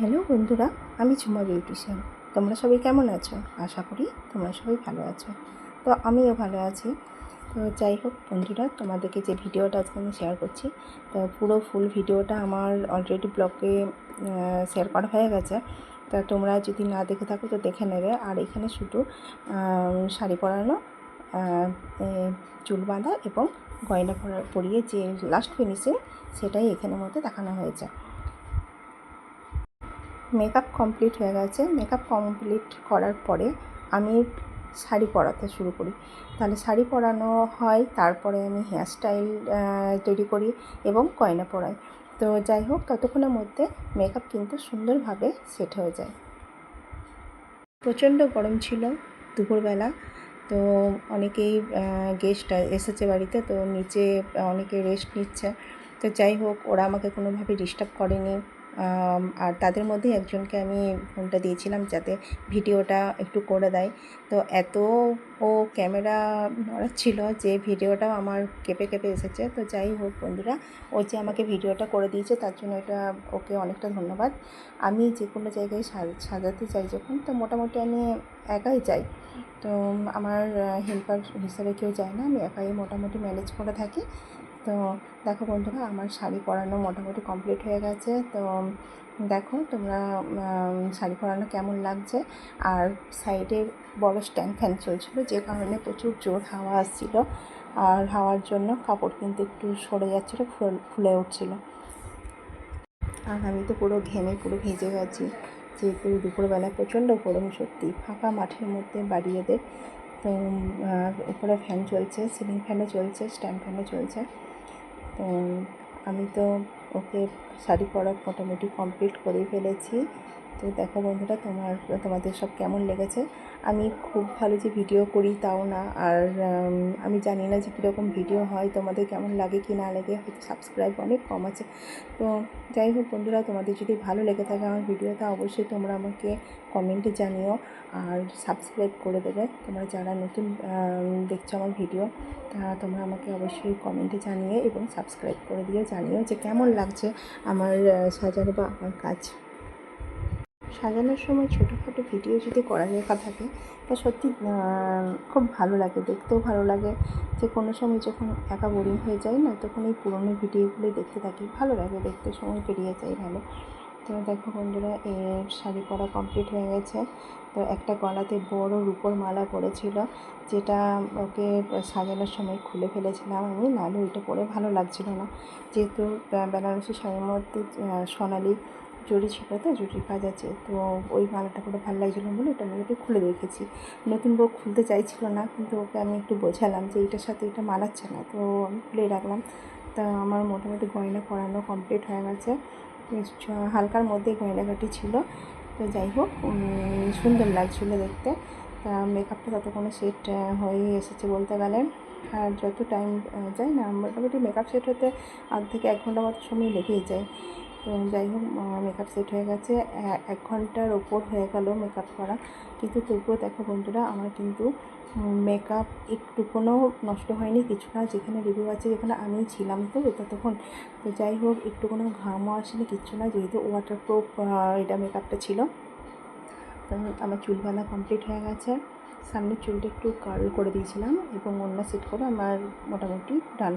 Hello বন্ধুরা, আমি Jhuma beautician. তোমরা সবাই কেমন আছো? আশা করি তোমরা সবাই ভালো আছো। তো আমিও ভালো আছি। তো যাই হোক বন্ধুরা, তোমাদেরকে যে ভিডিওটা আজকে আমি শেয়ার করছি, তো পুরো ফুল ভিডিওটা আমার অলরেডি ব্লগে শেয়ার করা হয়ে গেছে। তা তোমরা যদি না দেখে থাকো তো দেখে নেবে। আর এখানে শুধু শাড়ি পরানো, চুল বাঁধা এবং গয়না পরিয়ে যে লাস্ট ফিনিশিং, সেটাই এখানের মধ্যে দেখানো হয়েছে। মেকআপ কমপ্লিট হয়ে গেছে। মেকআপ কমপ্লিট করার পরে আমি শাড়ি পরাতে শুরু করি। তাহলে শাড়ি পরানো হয়, তারপরে আমি হেয়ার স্টাইল তৈরি করি এবং গয়না পরাই। তো যাই হোক, ততক্ষণের মধ্যে মেকআপ কিন্তু সুন্দরভাবে সেট হয়ে যায়। প্রচণ্ড গরম ছিল দুপুরবেলা। তো অনেকেই গেস্ট এসেছে বাড়িতে, তো নিচে অনেকে রেস্ট নিচ্ছে। তো যাই হোক, ওরা আমাকে কোনোভাবে ডিস্টার্ব করেনি। আর তাদের মধ্যেই একজনকে আমি ফোনটা দিয়েছিলাম যাতে ভিডিওটা একটু করে দেয়। তো এত ও ক্যামেরা নড়াচ্ছিল যে ভিডিওটাও আমার কেঁপে কেঁপে এসেছে। তো যাই হোক বন্ধুরা, ও যে আমাকে ভিডিওটা করে দিয়েছে তার জন্য এটা ওকে অনেকটা ধন্যবাদ। আমি যে কোনো জায়গায় সাজাতে চাই যখন, তো মোটামুটি আমি একাই যাই। তো আমার হেল্পার হিসেবে কেউ যায় না, আমি একাই মোটামুটি ম্যানেজ করে থাকি। তো দেখো বন্ধুরা, আমার শাড়ি পরানো মোটামুটি কমপ্লিট হয়ে গেছে। তো দেখো তোমরা শাড়ি পরানো কেমন লাগছে। আর সাইডে বড় স্ট্যান্ড ফ্যান চলছিল, যে কারণে প্রচুর জোর হাওয়া আসছিল। আর হাওয়ার জন্য কাপড় কিন্তু একটু সরে যাচ্ছিলো, ফুলে উঠছিল। আর আমি তো পুরো ঘেমে পুরো ভিজে গেছি, যেহেতু দুপুরবেলা প্রচণ্ড গরম। সত্যি ফাঁকা মাঠের মধ্যে বাড়ি এদের। তো উপরে ফ্যান চলছে, সিলিং ফ্যানও চলছে, স্ট্যান্ড ফ্যানও চলছে। তো আমি তো ওকে শাড়ি পরা মোটামুটি কমপ্লিট করেই ফেলেছি। তো দেখো বন্ধুরা, তোমাদের সব কেমন লেগেছে। আমি খুব ভালো যে ভিডিও করি তাও না, আর আমি জানি না যে কীরকম ভিডিও হয়, তোমাদের কেমন লাগে কি না লাগে, হয়তো সাবস্ক্রাইব অনেক কম আছে। তো যাই হোক বন্ধুরা, তোমাদের যদি ভালো লেগে থাকে আমার ভিডিওটা, অবশ্যই তোমরা আমাকে কমেন্টে জানিও আর সাবস্ক্রাইব করে দেবে। তোমরা যারা নতুন দেখছো আমার ভিডিও, তা তোমরা আমাকে অবশ্যই কমেন্টে জানিয়ে এবং সাবস্ক্রাইব করে দিও, জানিও যে কেমন লাগছে আমার সাজানো বা আমার কাজ। সাজানোর সময় ছোটোখাটো ভিডিও যদি করা লেখা থাকে, তা সত্যি খুব ভালো লাগে, দেখতেও ভালো লাগে। যে কোনো সময় যখন একা বোরিং হয়ে যায় না, তখন এই পুরোনো ভিডিওগুলোই দেখতে থাকি, ভালো লাগে দেখতে, সময় পেরিয়ে যায় ভালো। তো দেখো বন্ধুরা, শাড়ি পরা কমপ্লিট হয়ে গেছে। তো একটা গলাতে বড় রূপোর মালা পরেছিল, যেটা ওকে সাজানোর সময় খুলে ফেলেছিলাম আমি, নাহলে ওইটা পরে ভালো লাগছিল না। যেহেতু বেনারসি শাড়ির মধ্যে সোনালি জরি ছিল, তো জরির কাজ আছে, তো ওই মালাটা করে ভালো লাগছিলো বলে ওটা আমি একটু খুলে রেখেছি। নতুন বউ খুলতে চাইছিল না, কিন্তু ওকে আমি একটু বোঝালাম যে এইটার সাথে এটা মানাচ্ছে না, তো আমি খুলে রাখলাম। তা আমার মোটামুটি গয়না পরানো কমপ্লিট হয়ে গেছে। হালকার মধ্যে গয়নাগাটি ছিল। তো যাই হোক, সুন্দর লাগছিলো দেখতে। তা মেকআপটা ততক্ষণে সেট হয়ে এসেছে বলতে গেলে। আর যত টাইম যায় না, মোটামুটি মেকআপ সেট হতে আধ থেকে 1 ঘন্টা মতো সময় লেগেই যায়। তো যাই হোক, মেকআপ সেট হয়ে গেছে, 1 ঘন্টার ওপর হয়ে গেল মেকআপ করা। কিন্তু তবুও দেখো বন্ধুরা, আমার কিন্তু মেকআপ একটুকুনও নষ্ট হয়নি, কিছু না। যেখানে রিভিউ আছে, যেখানে আমি ছিলাম তো ততক্ষণ, তো যাই হোক একটুকুনো ঘামও আসেনি, কিচ্ছু না, যেহেতু ওয়াটারপ্রুফ এটা মেকআপটা ছিল। তো আমার চুল বাঁধা কমপ্লিট হয়ে গেছে। সামনের চুলটা একটু কার্ল করে দিয়েছিলাম এবং ওড়না সেট করে আমার মোটামুটি ডান।